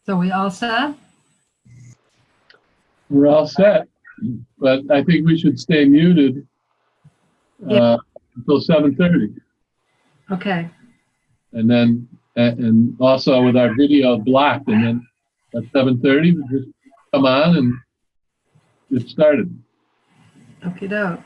So we all set? We're all set, but I think we should stay muted until 7:30. Okay. And then, and also with our video blocked, and then at 7:30, we just come on and get started. Okie doke.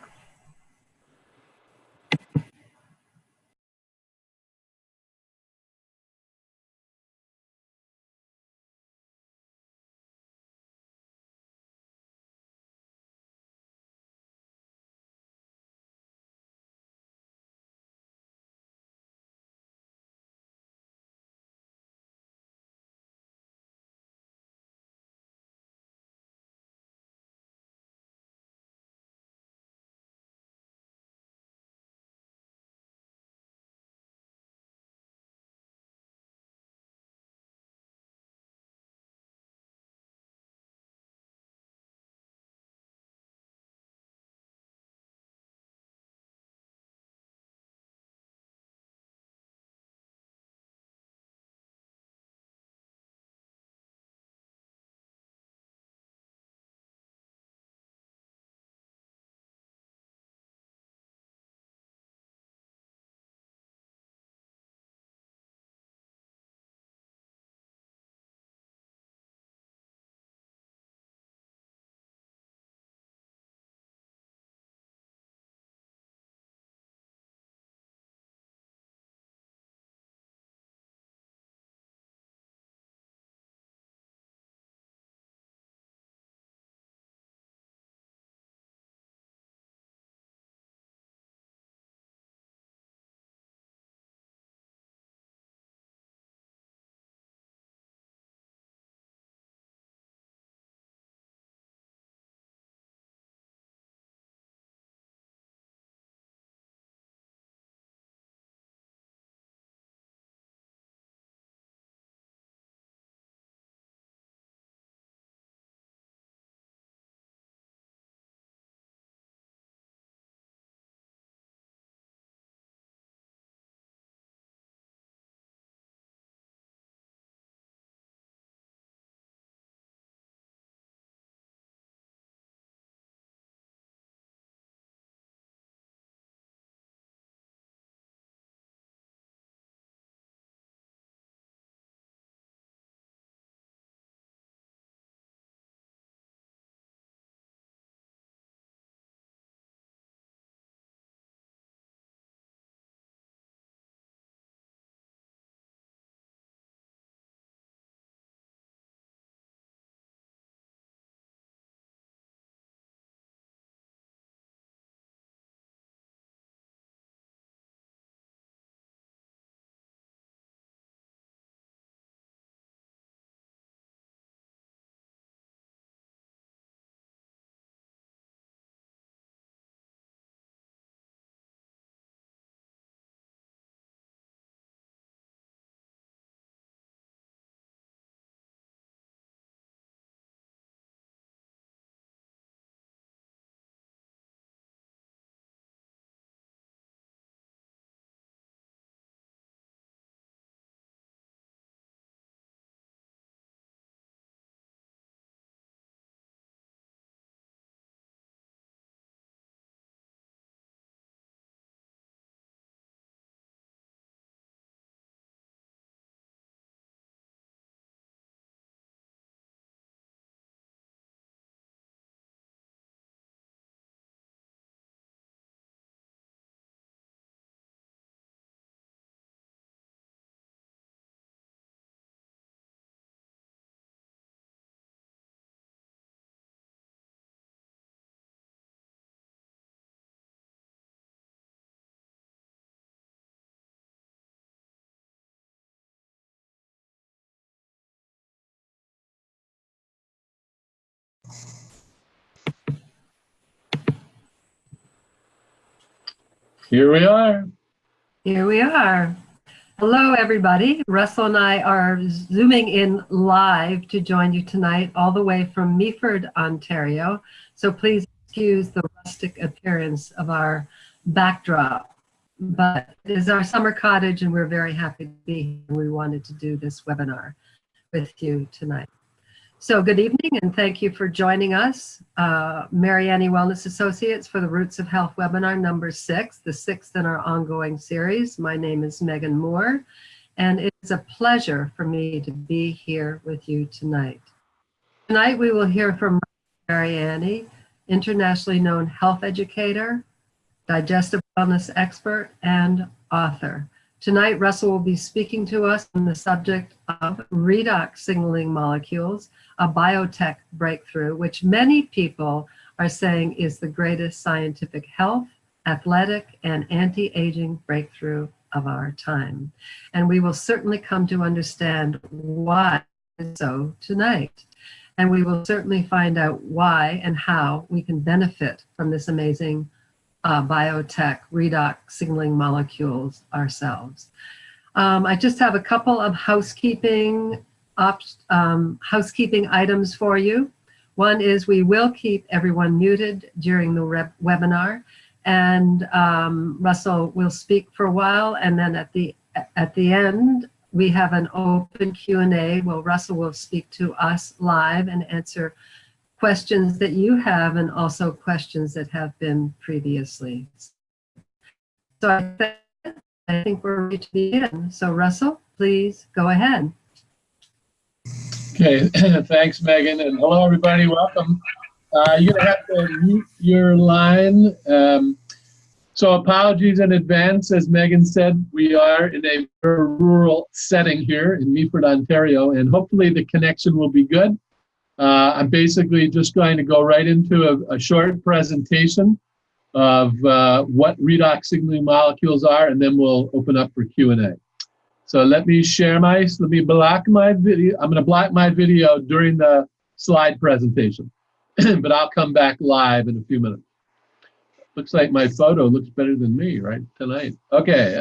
Here we are. Here we are. Hello, everybody. Russell and I are Zooming in live to join you tonight, all the way from Meaford, Ontario. So please excuse the rustic appearance of our backdrop. But it is our summer cottage, and we're very happy to be here. We wanted to do this webinar. with you tonight. So good evening, and thank you for joining us, Mariani Wellness Associates, for the Roots of Health webinar number 6, the 6th in our ongoing series. My name is Megan Moore, and it's a pleasure for me to be here with you tonight. Tonight we will hear from Mariani, internationally known health educator, digestive wellness expert, and author. Tonight, Russell will be speaking to us on the subject of redox signaling molecules, a biotech breakthrough, which many people are saying is the greatest scientific health, athletic, and anti-aging breakthrough of our time. And we will certainly come to understand why so tonight. And we will certainly find out why and how we can benefit from this amazing biotech redox signaling molecules ourselves. I just have a couple of housekeeping items for you. One is we will keep everyone muted during the webinar, and Russell will speak for a while, and then at the end we have an open Q&A where Russell will speak to us live and answer questions that you have, and also questions that have been previously. So I think we're ready to begin. So Russell, please go ahead. Okay, thanks, Megan, and hello, everybody. Welcome. You're gonna have to mute your line. So apologies in advance. As Megan said, we are in a very rural setting here in Meaford, Ontario, and hopefully the connection will be good. I'm basically just going to go right into a short presentation of what redox signaling molecules are, and then we'll open up for Q&A. So let me block my video. I'm going to block my video during the slide presentation, but I'll come back live in a few minutes. Looks like my photo looks better than me, right, tonight. Okay,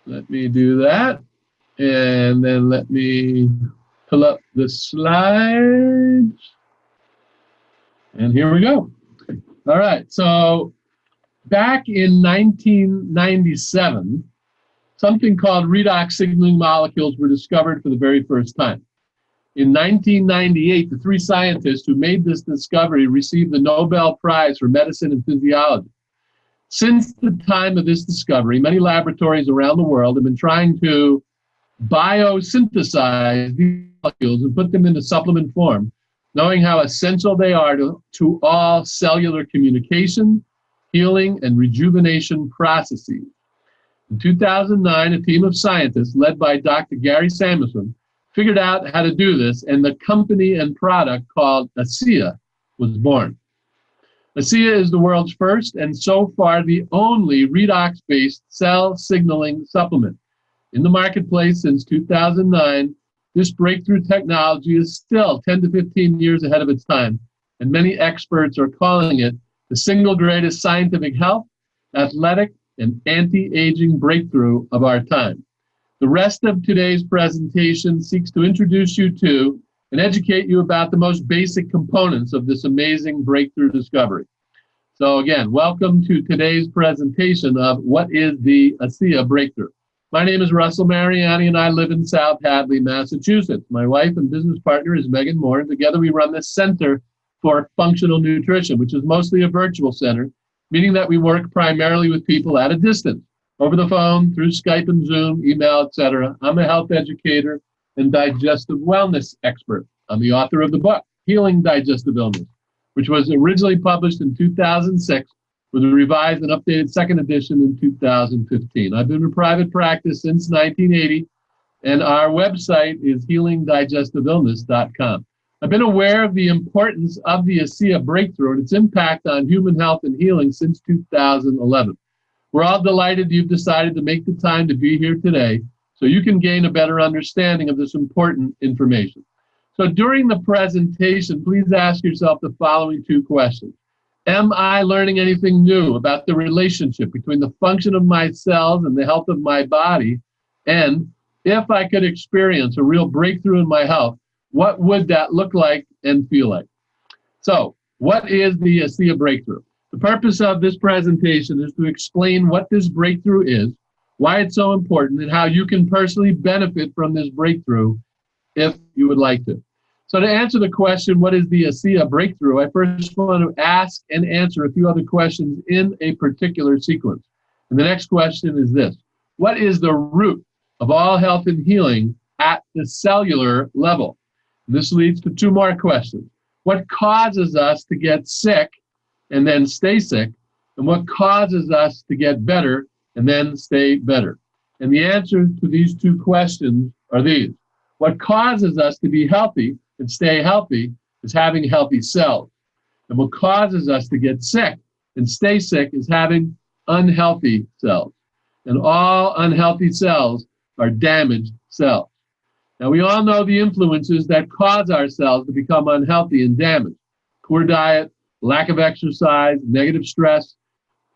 let me do that, and then let me pull up the slides, and here we go. All right, so back in 1997, something called redox signaling molecules were discovered for the very first time. In 1998, the 3 scientists who made this discovery received the Nobel Prize for Medicine and Physiology. Since the time of this discovery, many laboratories around the world have been trying to biosynthesize these molecules and put them into supplement form, knowing how essential they are to all cellular communication, healing, and rejuvenation processes. In 2009, a team of scientists led by Dr. Gary Samuelson figured out how to do this, and the company and product called ASEA was born. ASEA is the world's first and so far the only redox-based cell signaling supplement. In the marketplace since 2009, this breakthrough technology is still 10 to 15 years ahead of its time, and many experts are calling it the single greatest scientific health, athletic, and anti-aging breakthrough of our time. The rest of today's presentation seeks to introduce you to and educate you about the most basic components of this amazing breakthrough discovery. So again, welcome to today's presentation of what is the ASEA breakthrough. My name is Russell Mariani, and I live in South Hadley, Massachusetts. My wife and business partner is Megan Moore, and together we run this Center for Functional Nutrition, which is mostly a virtual center, meaning that we work primarily with people at a distance, over the phone, through Skype and Zoom, email, etc. I'm a health educator and digestive wellness expert. I'm the author of the book, Healing Digestive Illness, which was originally published in 2006, with a revised and updated second edition in 2015. I've been in private practice since 1980, and our website is healingdigestivillness.com. I've been aware of the importance of the ASEA breakthrough and its impact on human health and healing since 2011. We're all delighted you've decided to make the time to be here today so you can gain a better understanding of this important information. So during the presentation, please ask yourself the following 2 questions. Am I learning anything new about the relationship between the function of my cells and the health of my body? And if I could experience a real breakthrough in my health, what would that look like and feel like? So, what is the ASEA breakthrough? The purpose of this presentation is to explain what this breakthrough is, why it's so important, and how you can personally benefit from this breakthrough if you would like to. So to answer the question, what is the ASEA breakthrough, I first want to ask and answer a few other questions in a particular sequence. And the next question is this: what is the root of all health and healing at the cellular level? And this leads to two more questions. What causes us to get sick and then stay sick? And what causes us to get better and then stay better? And the answers to these two questions are these. What causes us to be healthy and stay healthy is having healthy cells. And what causes us to get sick and stay sick is having unhealthy cells. And all unhealthy cells are damaged cells. Now, we all know the influences that cause our cells to become unhealthy and damaged. Poor diet, lack of exercise, negative stress,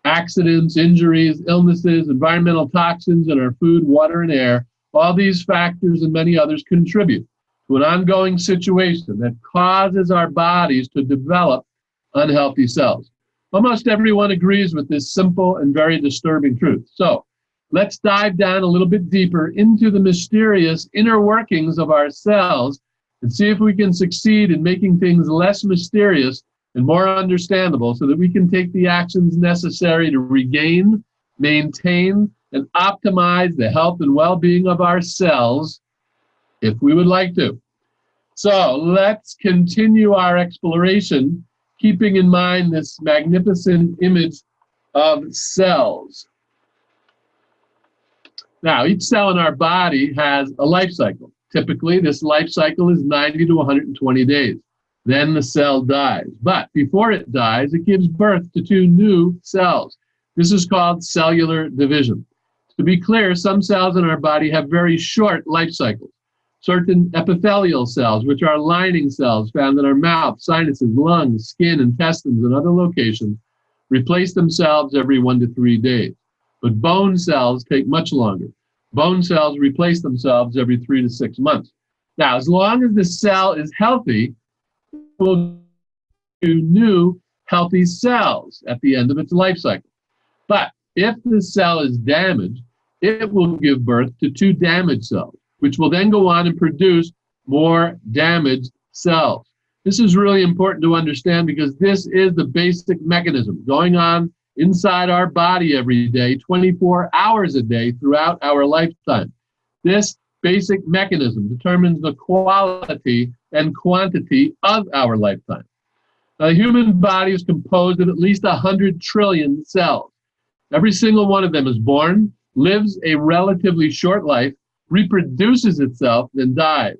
accidents, injuries, illnesses, environmental toxins in our food, water, and air. All these factors and many others contribute to an ongoing situation that causes our bodies to develop unhealthy cells. Almost everyone agrees with this simple and very disturbing truth. So let's dive down a little bit deeper into the mysterious inner workings of our cells and see if we can succeed in making things less mysterious and more understandable so that we can take the actions necessary to regain, maintain, and optimize the health and well-being of our cells if we would like to. So let's continue our exploration, keeping in mind this magnificent image of cells. Now, each cell in our body has a life cycle. Typically, this life cycle is 90 to 120 days. Then the cell dies. But before it dies, it gives birth to two new cells. This is called cellular division. To be clear, some cells in our body have very short life cycles. Certain epithelial cells, which are lining cells found in our mouth, sinuses, lungs, skin, intestines, and other locations, replace themselves every 1 to 3 days. But bone cells take much longer. Bone cells replace themselves every 3 to 6 months. Now, as long as the cell is healthy, it will do new healthy cells at the end of its life cycle. But if the cell is damaged, it will give birth to two damaged cells, which will then go on and produce more damaged cells. This is really important to understand because this is the basic mechanism going on inside our body every day, 24 hours a day throughout our lifetime. This basic mechanism determines the quality and quantity of our lifetime. Now, the human body is composed of at least 100 trillion cells. Every single one of them is born, lives a relatively short life, reproduces itself, then dies.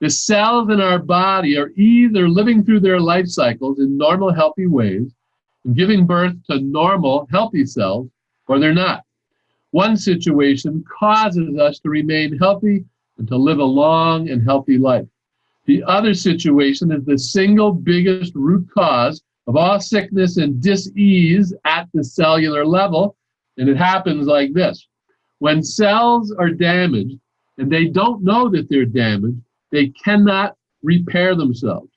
The cells in our body are either living through their life cycles in normal, healthy ways and giving birth to normal, healthy cells, or they're not. One situation causes us to remain healthy and to live a long and healthy life. The other situation is the single biggest root cause of all sickness and dis-ease at the cellular level, and it happens like this. When cells are damaged and they don't know that they're damaged, they cannot repair themselves.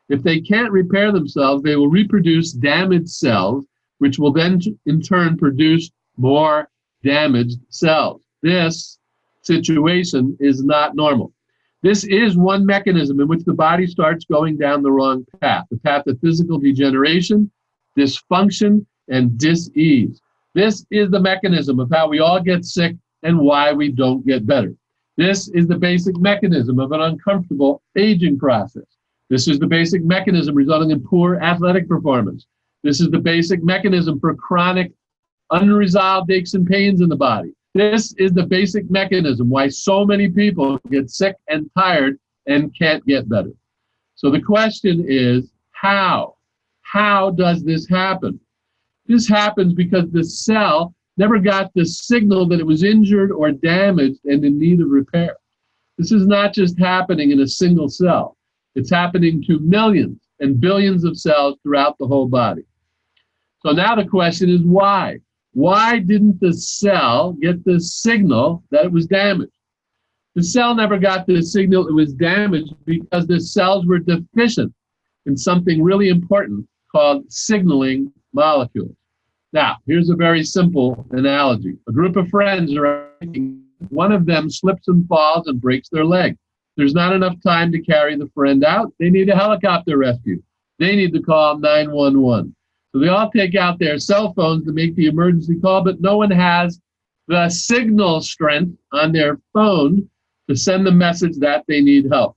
If they can't repair themselves, they will reproduce damaged cells, which will then in turn produce more damaged cells. This situation is not normal. This is one mechanism in which the body starts going down the wrong path, the path of physical degeneration, dysfunction, and dis-ease. This is the mechanism of how we all get sick and why we don't get better. This is the basic mechanism of an uncomfortable aging process. This is the basic mechanism resulting in poor athletic performance. This is the basic mechanism for chronic unresolved aches and pains in the body. This is the basic mechanism why so many people get sick and tired and can't get better. So the question is, how? How does this happen? This happens because the cell never got the signal that it was injured or damaged and in need of repair. This is not just happening in a single cell. It's happening to millions and billions of cells throughout the whole body. So now the question is why? Why didn't the cell get the signal that it was damaged? The cell never got the signal it was damaged because the cells were deficient in something really important called signaling molecules. Now, here's a very simple analogy. A group of friends are hiking. One of them slips and falls and breaks their leg. There's not enough time to carry the friend out. They need a helicopter rescue. They need to call 911. So they all take out their cell phones to make the emergency call, but no one has the signal strength on their phone to send the message that they need help.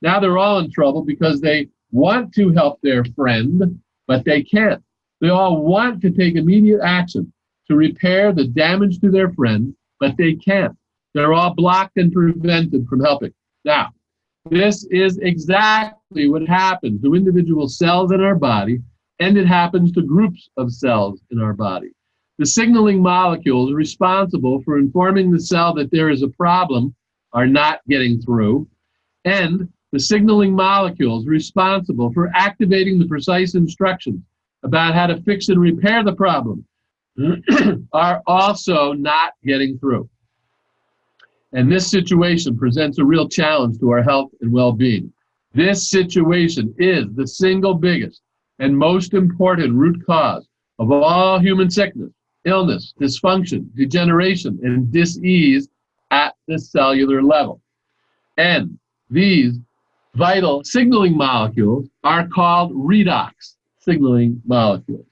Now they're all in trouble because they want to help their friend, but they can't. They all want to take immediate action to repair the damage to their friend, but they can't. They're all blocked and prevented from helping. Now, this is exactly what happens to individual cells in our body, and it happens to groups of cells in our body. The signaling molecules responsible for informing the cell that there is a problem are not getting through, and the signaling molecules responsible for activating the precise instructions about how to fix and repair the problem are also not getting through. And this situation presents a real challenge to our health and well-being. This situation is the single biggest and most important root cause of all human sickness, illness, dysfunction, degeneration, and dis-ease at the cellular level. And these vital signaling molecules are called redox signaling molecules.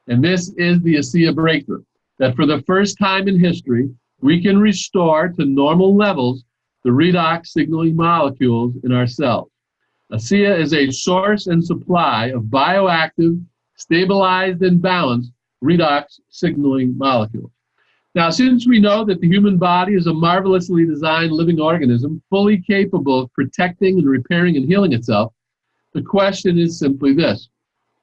And this is the ASEA breakthrough, that for the first time in history, we can restore to normal levels the redox signaling molecules in our cells. ASEA is a source and supply of bioactive, stabilized, and balanced redox signaling molecules. Now, since we know that the human body is a marvelously designed living organism, fully capable of protecting and repairing and healing itself, the question is simply this: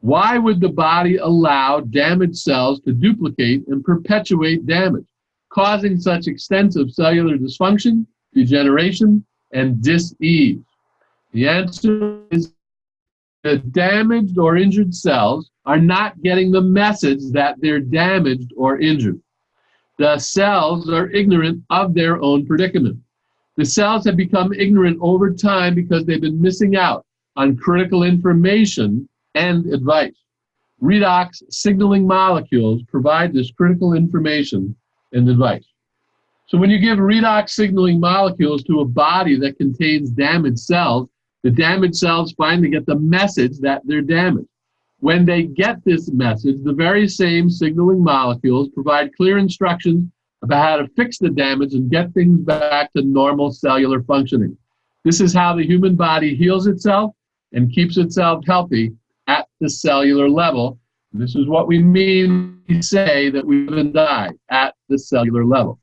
why would the body allow damaged cells to duplicate and perpetuate damage, causing such extensive cellular dysfunction, degeneration, and dis-ease? The answer is the damaged or injured cells are not getting the message that they're damaged or injured. The cells are ignorant of their own predicament. The cells have become ignorant over time because they've been missing out on critical information and advice. Redox signaling molecules provide this critical information and advice. So when you give redox signaling molecules to a body that contains damaged cells, the damaged cells finally get the message that they're damaged. When they get this message, the very same signaling molecules provide clear instructions about how to fix the damage and get things back to normal cellular functioning. This is how the human body heals itself and keeps itself healthy at the cellular level. This is what we mean when we say that we live and die at the cellular level.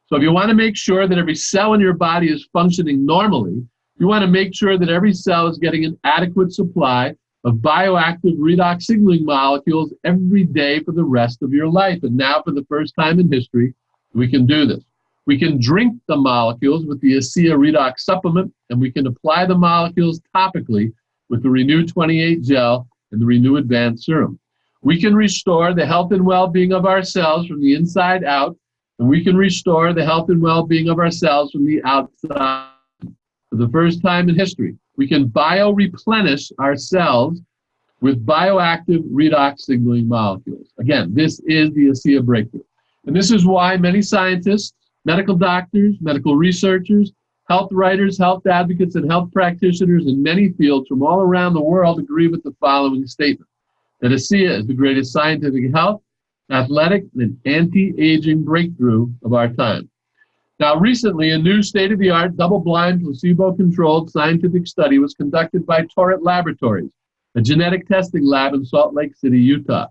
So if you want to make sure that every cell in your body is functioning normally, you want to make sure that every cell is getting an adequate supply of bioactive redox signaling molecules every day for the rest of your life. And now, for the first time in history, we can do this. We can drink the molecules with the ASEA Redox supplement, and we can apply the molecules topically with the Renew 28 gel and the Renew Advanced serum. We can restore the health and well-being of our cells from the inside out, and we can restore the health and well-being of our cells from the outside. For the first time in history, we can bio-replenish our cells with bioactive redox signaling molecules. Again, this is the ASEA breakthrough. And this is why many scientists, medical doctors, medical researchers, health writers, health advocates, and health practitioners in many fields from all around the world agree with the following statement: that ASEA is the greatest scientific health, athletic, and anti-aging breakthrough of our time. Now, recently, a new state-of-the-art, double-blind, placebo-controlled scientific study was conducted by Torrent Laboratories, a genetic testing lab in Salt Lake City, Utah.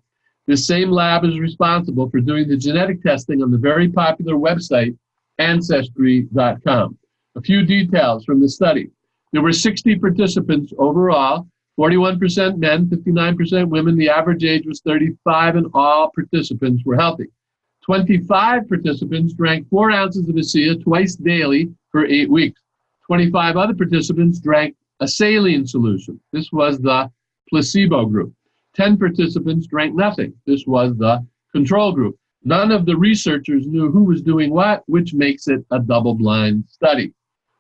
This same lab is responsible for doing the genetic testing on the very popular website, Ancestry.com. A few details from the study. There were 60 participants overall, 41% men, 59% women. The average age was 35, and all participants were healthy. 25 participants drank 4 ounces of ASEA twice daily for 8 weeks. 25 other participants drank a saline solution. This was the placebo group. 10 participants drank nothing. This was the control group. None of the researchers knew who was doing what, which makes it a double-blind study.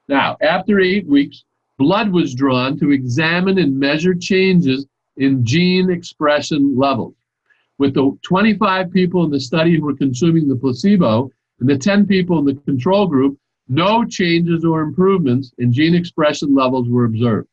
Now, after 8 weeks, blood was drawn to examine and measure changes in gene expression levels. With the 25 people in the study who were consuming the placebo and the 10 people in the control group, no changes or improvements in gene expression levels were observed.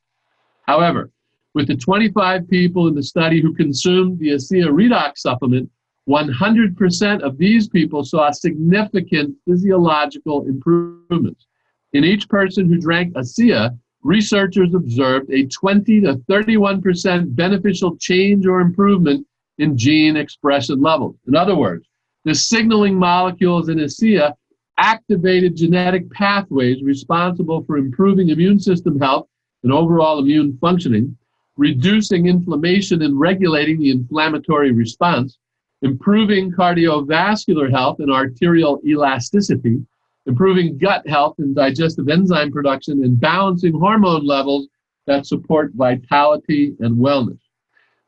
However, with the 25 people in the study who consumed the ASEA redox supplement, 100% of these people saw significant physiological improvements. In each person who drank ASEA, researchers observed a 20 to 31% beneficial change or improvement in gene expression levels. In other words, the signaling molecules in ASEA activated genetic pathways responsible for improving immune system health and overall immune functioning, reducing inflammation and regulating the inflammatory response, improving cardiovascular health and arterial elasticity, improving gut health and digestive enzyme production, and balancing hormone levels that support vitality and wellness.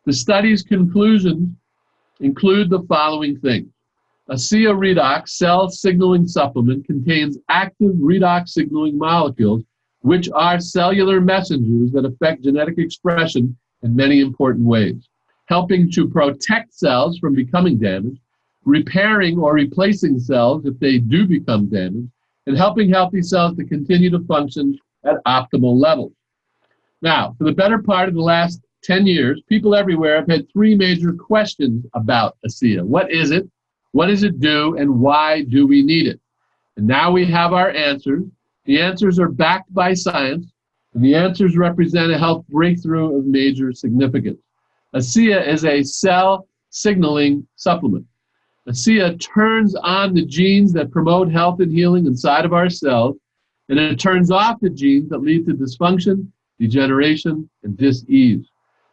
The study's conclusions include the following things. ASEA redox cell signaling supplement contains active redox signaling molecules, which are cellular messengers that affect genetic expression in many important ways, helping to protect cells from becoming damaged, repairing or replacing cells if they do become damaged, and helping healthy cells to continue to function at optimal levels. Now, for the better part of the last 10 years, people everywhere have had three major questions about ASEA. What is it? What does it do? And why do we need it? And now we have our answers. The answers are backed by science, and the answers represent a health breakthrough of major significance. ASEA is a cell signaling supplement. ASEA turns on the genes that promote health and healing inside of our cells, and it turns off the genes that lead to dysfunction, degeneration, and dis-ease.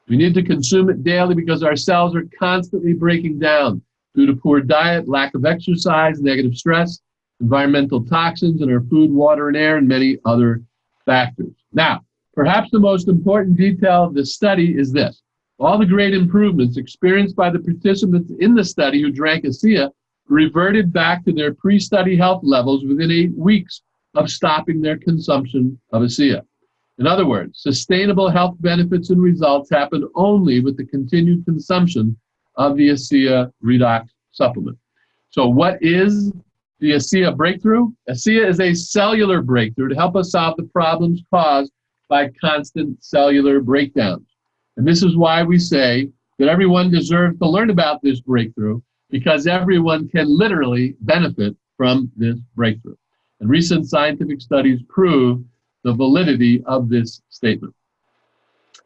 We need to consume it daily because our cells are constantly breaking down due to poor diet, lack of exercise, negative stress, environmental toxins in our food, water, and air, and many other factors. Now, perhaps the most important detail of this study is this. All the great improvements experienced by the participants in the study who drank ASEA reverted back to their pre-study health levels within 8 weeks of stopping their consumption of ASEA. In other words, sustainable health benefits and results happen only with the continued consumption of the ASEA redox supplement. So what is the ASEA breakthrough? ASEA is a cellular breakthrough to help us solve the problems caused by constant cellular breakdowns. And this is why we say that everyone deserves to learn about this breakthrough, because everyone can literally benefit from this breakthrough. And recent scientific studies prove the validity of this statement.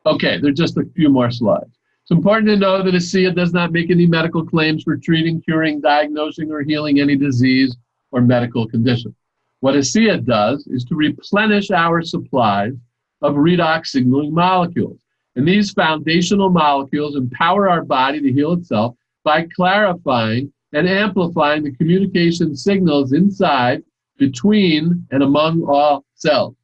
Okay, there's just a few more slides. It's important to know that ASEA does not make any medical claims for treating, curing, diagnosing, or healing any disease or medical condition. What ASEA does is to replenish our supplies of redox signaling molecules. And these foundational molecules empower our body to heal itself by clarifying and amplifying the communication signals inside, between, and among all cells.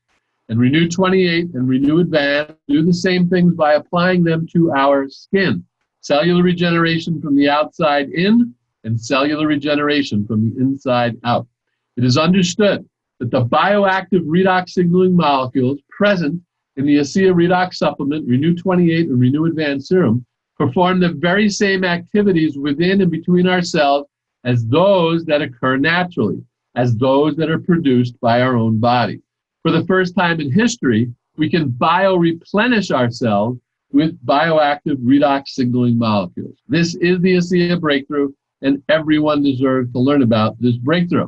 And Renew 28 and Renew Advance do the same things by applying them to our skin. Cellular regeneration from the outside in and cellular regeneration from the inside out. It is understood that the bioactive redox signaling molecules present in the ASEA redox supplement, Renew 28 and Renew Advance serum, perform the very same activities within and between our cells as those that occur naturally, as those that are produced by our own body. For the first time in history, we can bio-replenish ourselves with bioactive redox signaling molecules. This is the ASEA breakthrough, and everyone deserves to learn about this breakthrough.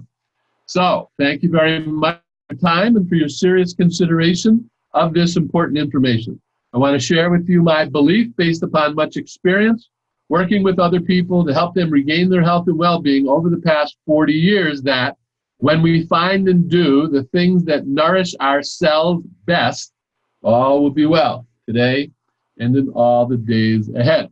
So, thank you very much for your time and for your serious consideration of this important information. I want to share with you my belief based upon much experience working with other people to help them regain their health and well-being over the past 40 years, that when we find and do the things that nourish our cells best, all will be well today and in all the days ahead.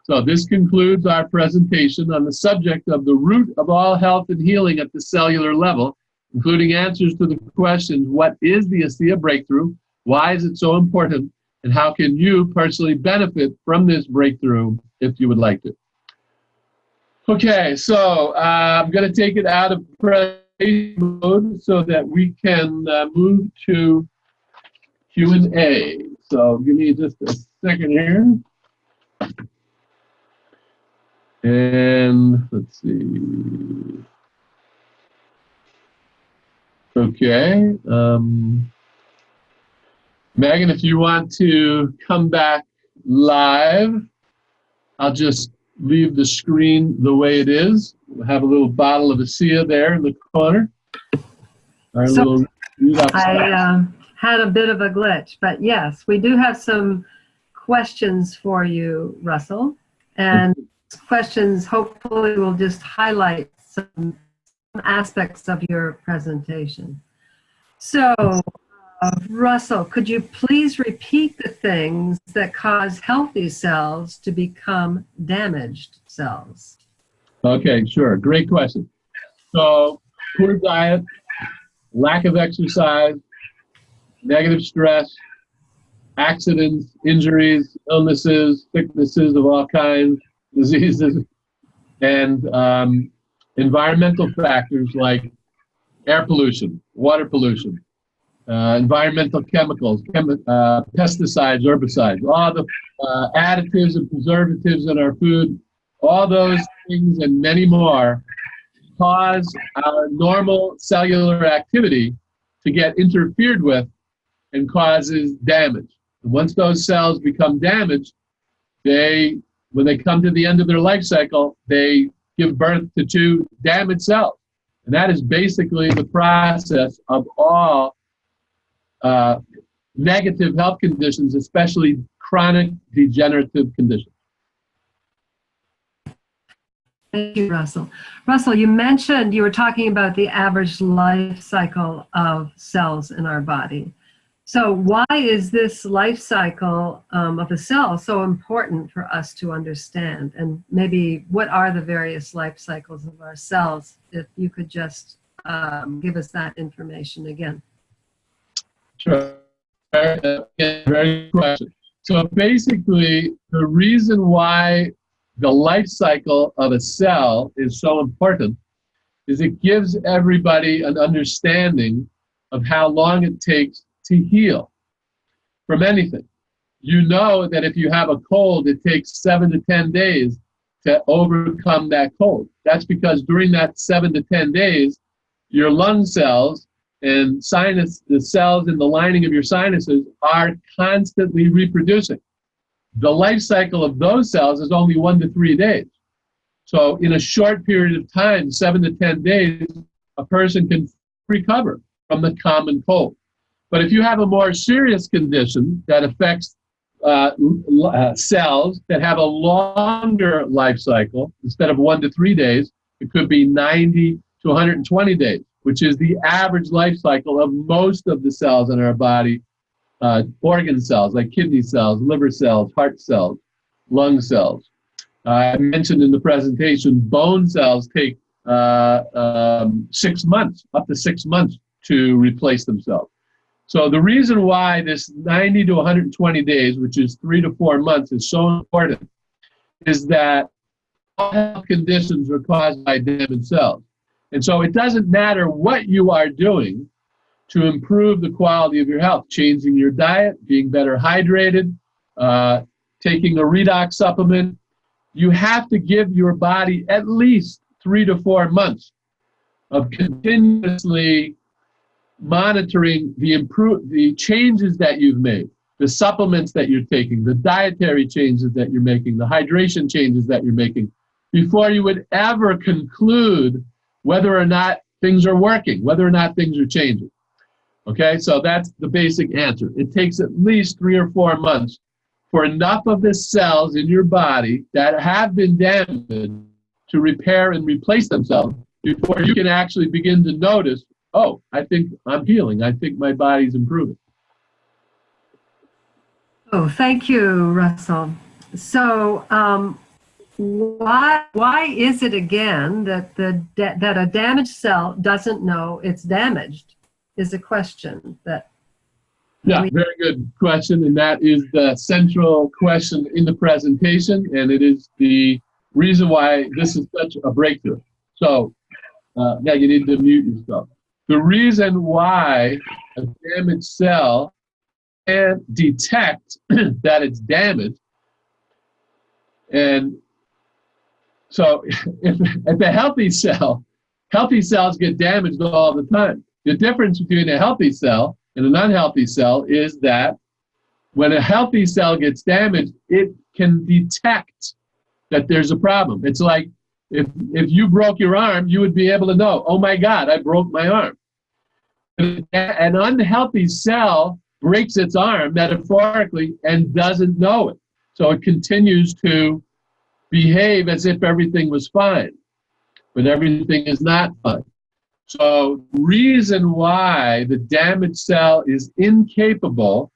So this concludes our presentation on the subject of the root of all health and healing at the cellular level, including answers to the questions, what is the ASEA breakthrough? Why is it so important? And how can you personally benefit from this breakthrough if you would like to? Okay, so I'm going to take it out of presentation mode so that we can move to Q&A. So give me just a second here. Let's see. Okay. Megan, if you want to come back live, I'll just leave the screen the way it is. We'll have a little bottle of ASEA there in the corner. Our little redox. I had a bit of a glitch, but yes, we do have some questions for you, Russell. And questions hopefully will just highlight some aspects of your presentation. So, Russell, could you please repeat the things that cause healthy cells to become damaged cells? Okay, sure. Great question. So, poor diet, lack of exercise, negative stress, accidents, injuries, illnesses, sicknesses of all kinds, diseases, and environmental factors like air pollution, water pollution, environmental chemicals, pesticides, herbicides, all the additives and preservatives in our food, all those things and many more cause our normal cellular activity to get interfered with and causes damage. And once those cells become damaged, when they come to the end of their life cycle, they give birth to 2 damaged cells. And that is basically the process of all negative health conditions, especially chronic degenerative conditions. Thank you, Russell. Russell, you mentioned you were talking about the average life cycle of cells in our body. So why is this life cycle of a cell so important for us to understand? And maybe what are the various life cycles of our cells? If you could just give us that information again. Sure. Very good question. So basically, the reason why the life cycle of a cell is so important is it gives everybody an understanding of how long it takes to heal from anything. You know that if you have a cold, it takes 7 to 10 days to overcome that cold. That's because during that 7 to 10 days, your lung cells and the cells in the lining of your sinuses are constantly reproducing. The life cycle of those cells is only 1 to 3 days. So in a short period of time, 7 to 10 days, a person can recover from the common cold. But if you have a more serious condition that affects cells that have a longer life cycle, instead of 1 to 3 days, it could be 90 to 120 days, which is the average life cycle of most of the cells in our body, organ cells like kidney cells, liver cells, heart cells, lung cells. I mentioned in the presentation, bone cells take 6 months, up to 6 months to replace themselves. So the reason why this 90 to 120 days, which is 3 to 4 months, is so important is that all health conditions are caused by damaged cells. And so it doesn't matter what you are doing to improve the quality of your health, changing your diet, being better hydrated, taking a redox supplement. You have to give your body at least 3 to 4 months of continuously monitoring the changes that you've made, the supplements that you're taking, the dietary changes that you're making, the hydration changes that you're making, before you would ever conclude whether or not things are working, whether or not things are changing. Okay, so that's the basic answer. It takes at least 3 or 4 months for enough of the cells in your body that have been damaged to repair and replace themselves before you can actually begin to notice, oh, I think I'm healing. I think my body's improving. Oh, thank you, Russell. So why is it again that that a damaged cell doesn't know it's damaged is a question that. Yeah, very good question, and that is the central question in the presentation, and it is the reason why this is such a breakthrough. So, now you need to mute yourself. The reason why a damaged cell can't detect that it's damaged and So if a healthy cells get damaged all the time. The difference between a healthy cell and an unhealthy cell is that when a healthy cell gets damaged, it can detect that there's a problem. It's like if you broke your arm, you would be able to know, oh my God, I broke my arm. An unhealthy cell breaks its arm metaphorically and doesn't know it. So it continues to behave as if everything was fine, but everything is not fine. So the reason why the damaged cell is incapable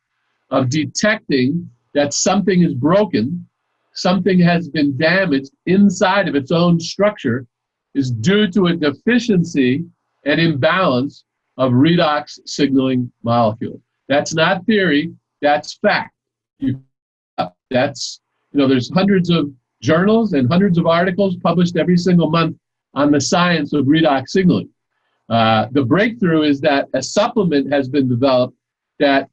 of detecting that something is broken, something has been damaged inside of its own structure, is due to a deficiency and imbalance of redox signaling molecules. That's not theory, that's fact. There's hundreds of journals and hundreds of articles published every single month on the science of redox signaling. The breakthrough is that a supplement has been developed that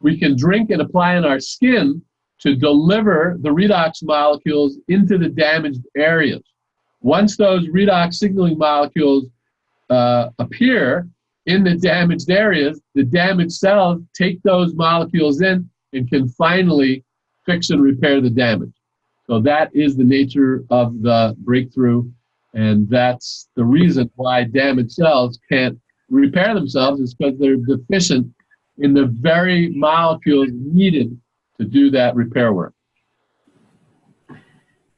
we can drink and apply in our skin to deliver the redox molecules into the damaged areas. Once those redox signaling molecules appear in the damaged areas, the damaged cells take those molecules in and can finally fix and repair the damage. So that is the nature of the breakthrough, and that's the reason why damaged cells can't repair themselves, is because they're deficient in the very molecules needed to do that repair work.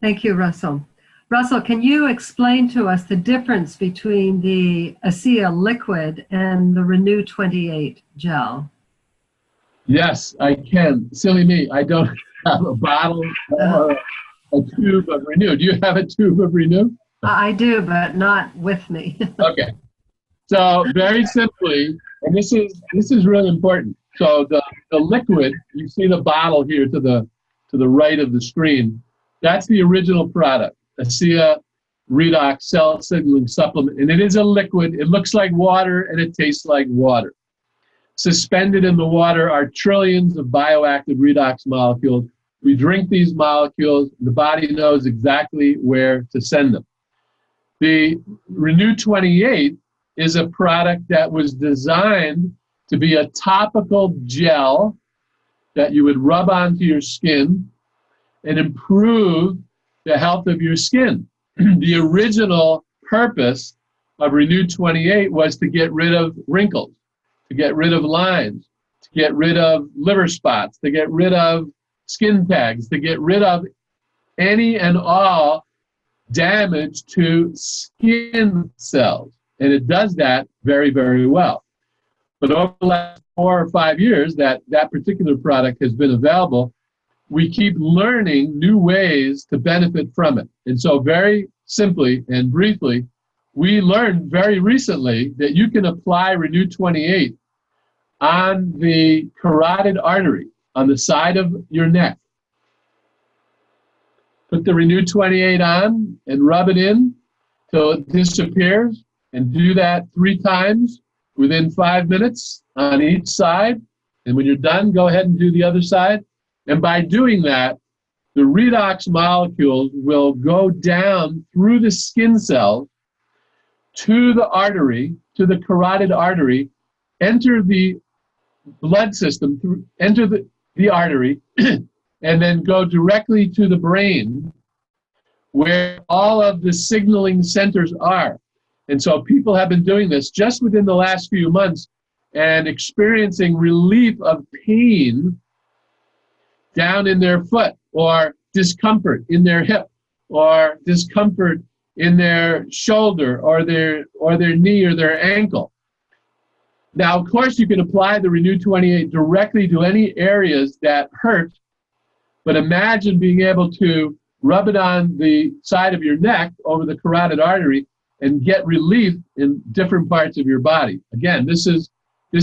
Thank you, Russell. Russell, can you explain to us the difference between the ASEA liquid and the Renew 28 gel? Yes, I can. Silly me, I don't have a bottle or a tube of Renew. Do you have a tube of Renew? I do, but not with me. Okay. So very simply, and this is really important. So the liquid, you see the bottle here to the right of the screen, that's the original product, ASEA Redox Cell Signaling Supplement. And it is a liquid. It looks like water and it tastes like water. Suspended in the water are trillions of bioactive redox molecules. We drink these molecules, the body knows exactly where to send them. The Renew 28 is a product that was designed to be a topical gel that you would rub onto your skin and improve the health of your skin. The original purpose of Renew 28 was to get rid of wrinkles, to get rid of lines, to get rid of liver spots, to get rid of skin tags, to get rid of any and all damage to skin cells. And it does that very, very well. But over the last 4 or 5 years that particular product has been available, we keep learning new ways to benefit from it. And so very simply and briefly, we learned very recently that you can apply Renew 28 on the carotid artery on the side of your neck. Put the Renew 28 on and rub it in till it disappears, and do that 3 times within 5 minutes on each side. And when you're done, go ahead and do the other side. And by doing that, the redox molecules will go down through the skin cells to the artery, to the carotid artery, enter the blood system, enter the artery, and then go directly to the brain where all of the signaling centers are. And so people have been doing this just within the last few months and experiencing relief of pain down in their foot, or discomfort in their hip, or discomfort in their shoulder, or their knee or their ankle. Now, of course, you can apply the Renew 28 directly to any areas that hurt, but imagine being able to rub it on the side of your neck over the carotid artery and get relief in different parts of your body. Again, this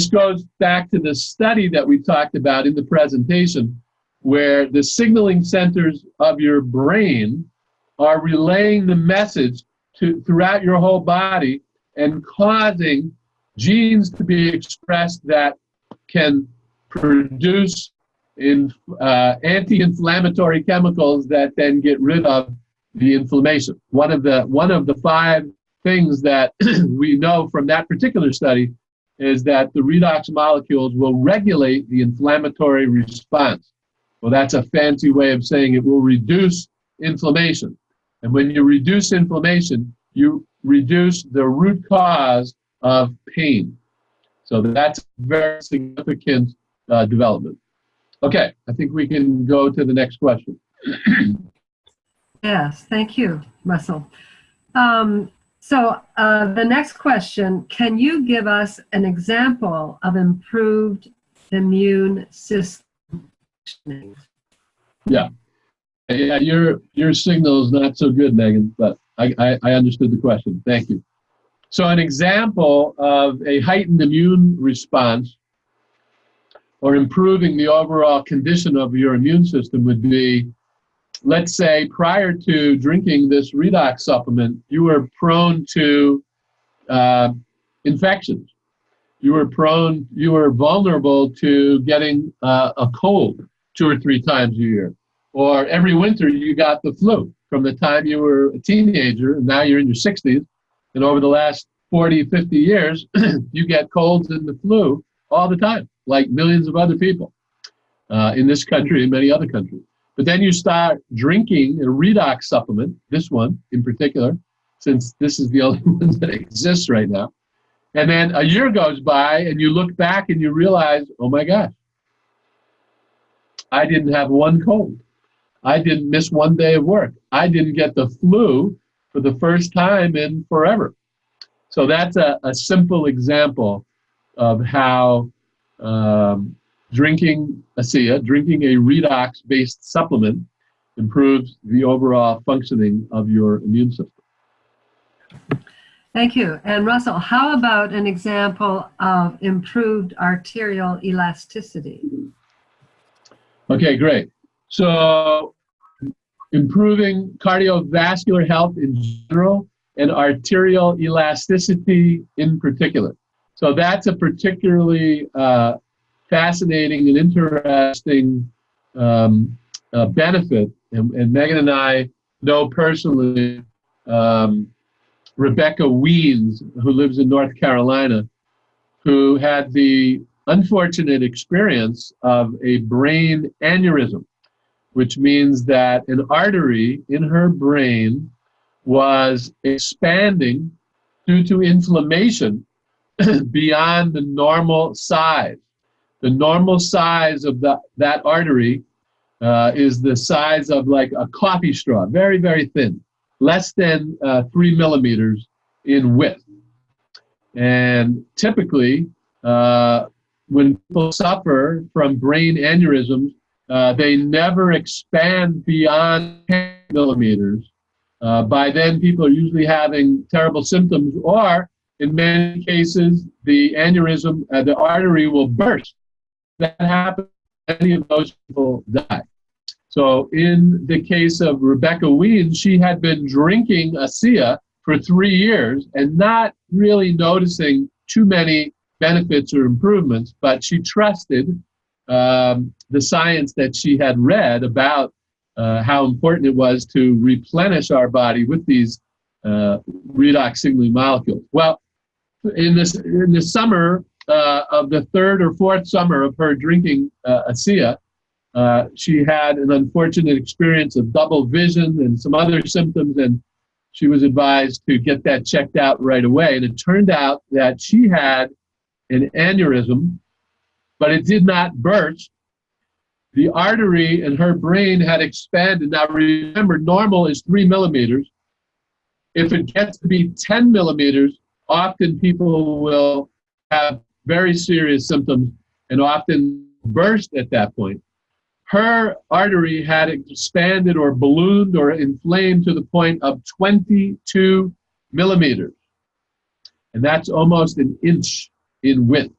goes back to the study that we talked about in the presentation, where the signaling centers of your brain are relaying the message throughout your whole body and causing genes to be expressed that can produce anti-inflammatory chemicals that then get rid of the inflammation. One of the 5 things that we know from that particular study is that the redox molecules will regulate the inflammatory response. Well, that's a fancy way of saying it will reduce inflammation. And when you reduce inflammation, you reduce the root cause of pain. So that's a very significant development. Okay, I think we can go to the next question. Yes, thank you, Russell. So the next question, can you give us an example of improved immune system functioning? Yeah, your signal is not so good, Megan, but I understood the question. Thank you. So an example of a heightened immune response or improving the overall condition of your immune system would be, let's say, prior to drinking this redox supplement, you were prone to infections. You were vulnerable to getting a cold 2 or 3 times a year. Or every winter you got the flu from the time you were a teenager, and now you're in your 60s. And over the last 40, 50 years, you get colds and the flu all the time, like millions of other people in this country and many other countries. But then you start drinking a redox supplement, this one in particular, since this is the only one that exists right now. And then a year goes by and you look back and you realize, oh my gosh, I didn't have one cold. I didn't miss one day of work. I didn't get the flu for the first time in forever. So that's a simple example of how drinking ASEA, drinking a redox-based supplement, improves the overall functioning of your immune system. Thank you. And Russell, how about an example of improved arterial elasticity? Okay, great. So improving cardiovascular health in general and arterial elasticity in particular. So that's a particularly fascinating and interesting benefit. And Megan and I know personally Rebecca Weens, who lives in North Carolina, who had the unfortunate experience of a brain aneurysm, which means that an artery in her brain was expanding due to inflammation beyond the normal size. The normal size of that artery is the size of like a coffee straw, very, very thin, less than 3 millimeters in width. And typically, when people suffer from brain aneurysms, they never expand beyond 10 millimeters. By then, people are usually having terrible symptoms, or in many cases, the aneurysm, the artery will burst. That happens, many of those people die. So in the case of Rebecca Weens, she had been drinking ASEA for 3 years and not really noticing too many benefits or improvements, but she trusted the science that she had read about how important it was to replenish our body with these redox signaling molecules. Well, in the summer of the 3rd or 4th summer of her drinking ASEA, she had an unfortunate experience of double vision and some other symptoms, and she was advised to get that checked out right away. And it turned out that she had an aneurysm, but it did not burst. The artery in her brain had expanded. Now remember, normal is 3 millimeters. If it gets to be 10 millimeters, often people will have very serious symptoms and often burst at that point. Her artery had expanded or ballooned or inflamed to the point of 22 millimeters. And that's almost an inch in width.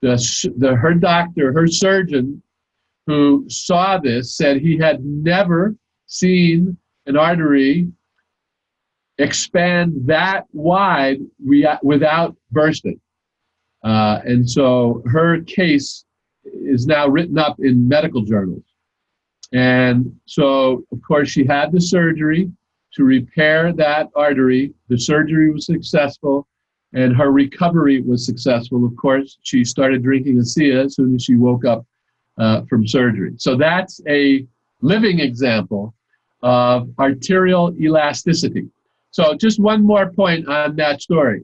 Her doctor, her surgeon, who saw this, said he had never seen an artery expand that wide without bursting. And so her case is now written up in medical journals. And so, of course, she had the surgery. to repair that artery. The surgery was successful, and her recovery was successful. Of course, she started drinking ASEA as soon as she woke up from surgery. So that's a living example of arterial elasticity. So just one more point on that story.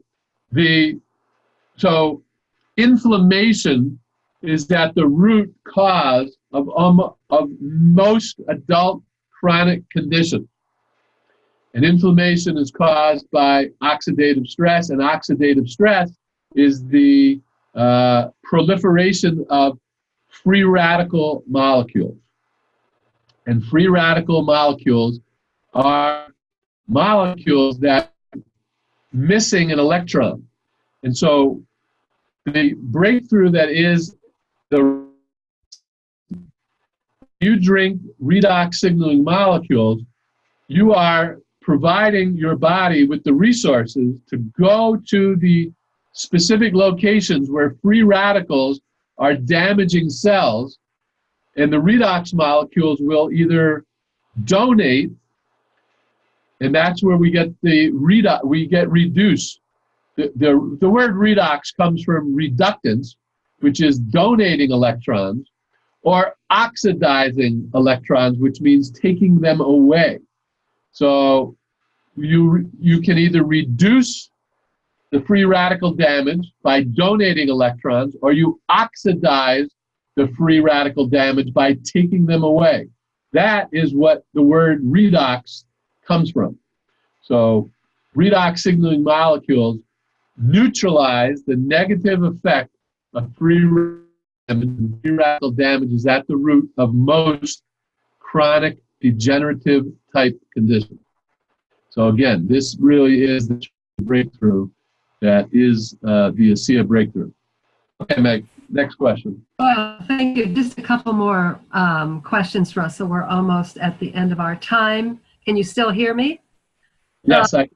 So inflammation is at the root cause of most adult chronic conditions. And inflammation is caused by oxidative stress, and oxidative stress is the proliferation of free radical molecules. And free radical molecules are molecules that are missing an electron. And so the breakthrough that is you drink redox signaling molecules, you are providing your body with the resources to go to the specific locations where free radicals are damaging cells, and the redox molecules will either donate, and that's where we get the redox, we get reduce. The word redox comes from reductance, which is donating electrons, or oxidizing electrons, which means taking them away. So you can either reduce the free radical damage by donating electrons, or you oxidize the free radical damage by taking them away. That is what the word redox comes from. So redox signaling molecules neutralize the negative effect of free radical damage is at the root of most chronic degenerative type conditions. So again, this really is the breakthrough that is the ASEA breakthrough. Okay, Meg, next question. Well, thank you. Just a couple more questions, Russell. We're almost at the end of our time. Can you still hear me? Yes, I.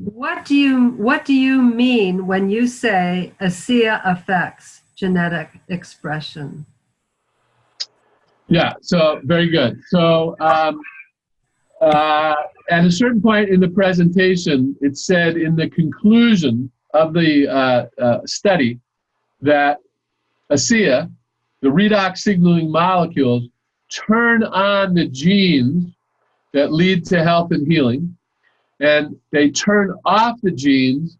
What do you mean when you say ASEA affects genetic expression? Yeah, so very good. So at a certain point in the presentation, it said in the conclusion of the study that ASEA, the redox signaling molecules, turn on the genes that lead to health and healing, and they turn off the genes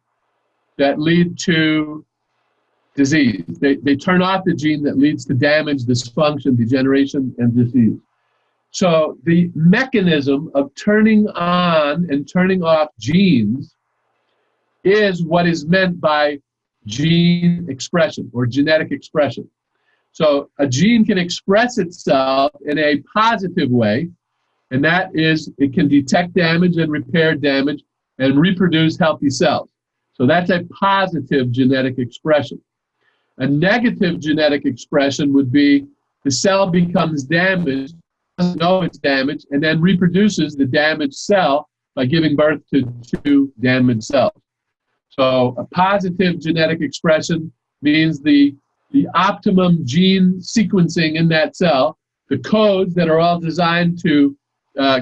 that lead to disease. They turn off the gene that leads to damage, dysfunction, degeneration, and disease. So the mechanism of turning on and turning off genes is what is meant by gene expression or genetic expression. So a gene can express itself in a positive way, and that is it can detect damage and repair damage and reproduce healthy cells. So that's a positive genetic expression. A negative genetic expression would be the cell becomes damaged, doesn't know it's damaged, and then reproduces the damaged cell by giving birth to two damaged cells. So a positive genetic expression means the optimum gene sequencing in that cell, the codes that are all designed to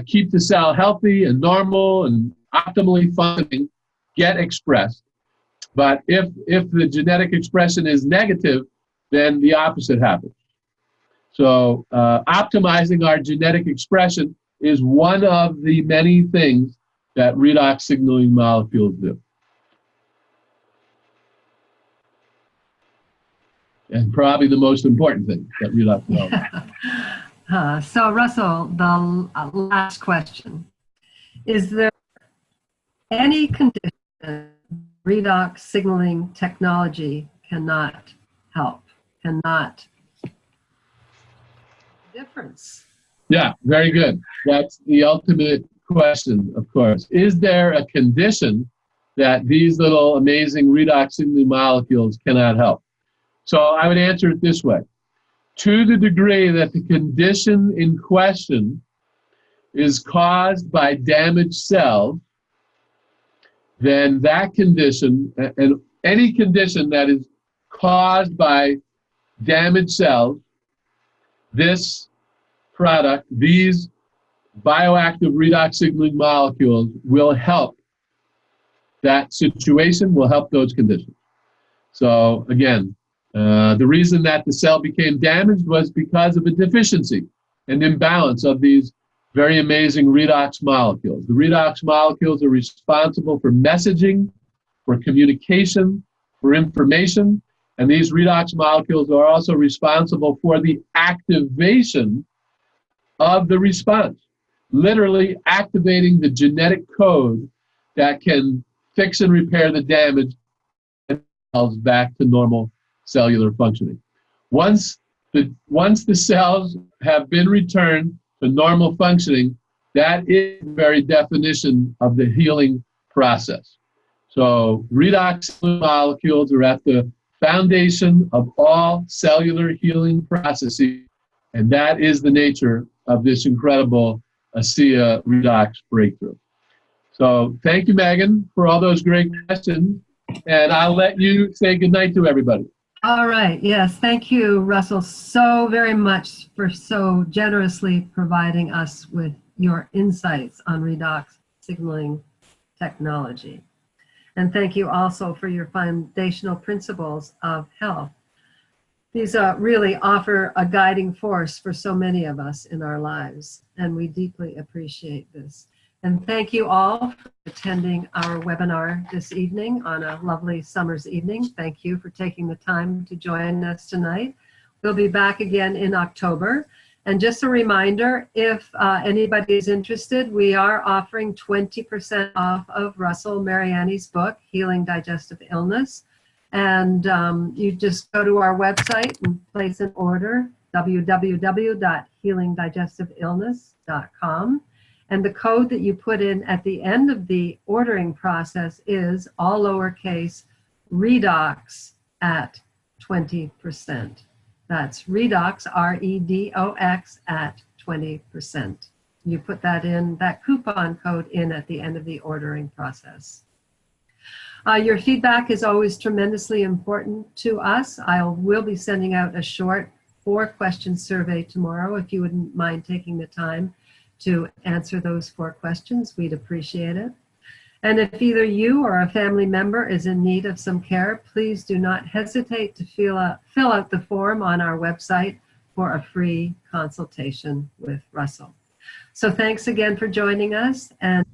keep the cell healthy and normal and optimally functioning get expressed. But if the genetic expression is negative, then the opposite happens. So optimizing our genetic expression is one of the many things that redox signaling molecules do. And probably the most important thing that redox molecules. So Russell, the last question. Is there any condition redox signaling technology cannot help, cannot difference? Yeah, very good. That's the ultimate question, of course. Is there a condition that these little amazing redox signaling molecules cannot help? So I would answer it this way. To the degree that the condition in question is caused by damaged cells, then that condition, and any condition that is caused by damaged cells, this product, these bioactive redox signaling molecules will help that situation, will help those conditions. So again, the reason that the cell became damaged was because of a deficiency and imbalance of these very amazing redox molecules. The redox molecules are responsible for messaging, for communication, for information, and these redox molecules are also responsible for the activation of the response, literally activating the genetic code that can fix and repair the damage and cells back to normal cellular functioning. Once the cells have been returned to normal functioning, that is the very definition of the healing process. So redox molecules are at the foundation of all cellular healing processes, and that is the nature of this incredible ASEA redox breakthrough. So thank you, Megan, for all those great questions, and I'll let you say goodnight to everybody. All right. Yes. Thank you, Russell, so very much for so generously providing us with your insights on redox signaling technology. And thank you also for your foundational principles of health. These really offer a guiding force for so many of us in our lives, and we deeply appreciate this. And thank you all for attending our webinar this evening on a lovely summer's evening. Thank you for taking the time to join us tonight. We'll be back again in October. And just a reminder, if anybody is interested, we are offering 20% off of Russell Mariani's book, Healing Digestive Illness. And you just go to our website and place an order, www.healingdigestive-illness.com. And the code that you put in at the end of the ordering process is all lowercase redox at 20%. That's redox, R-E-D-O-X, at 20%. You put that in, that coupon code in at the end of the ordering process. Your feedback is always tremendously important to us. Will be sending out a short 4-question survey tomorrow. If you wouldn't mind taking the time to answer those 4 questions, we'd appreciate it. And if either you or a family member is in need of some care, please do not hesitate to fill out the form on our website for a free consultation with Russell. So thanks again for joining us. And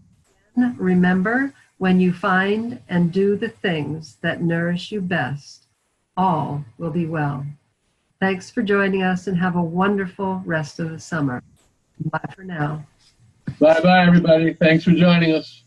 remember, when you find and do the things that nourish you best, all will be well. Thanks for joining us and have a wonderful rest of the summer. Bye for now. Bye-bye, everybody. Thanks for joining us.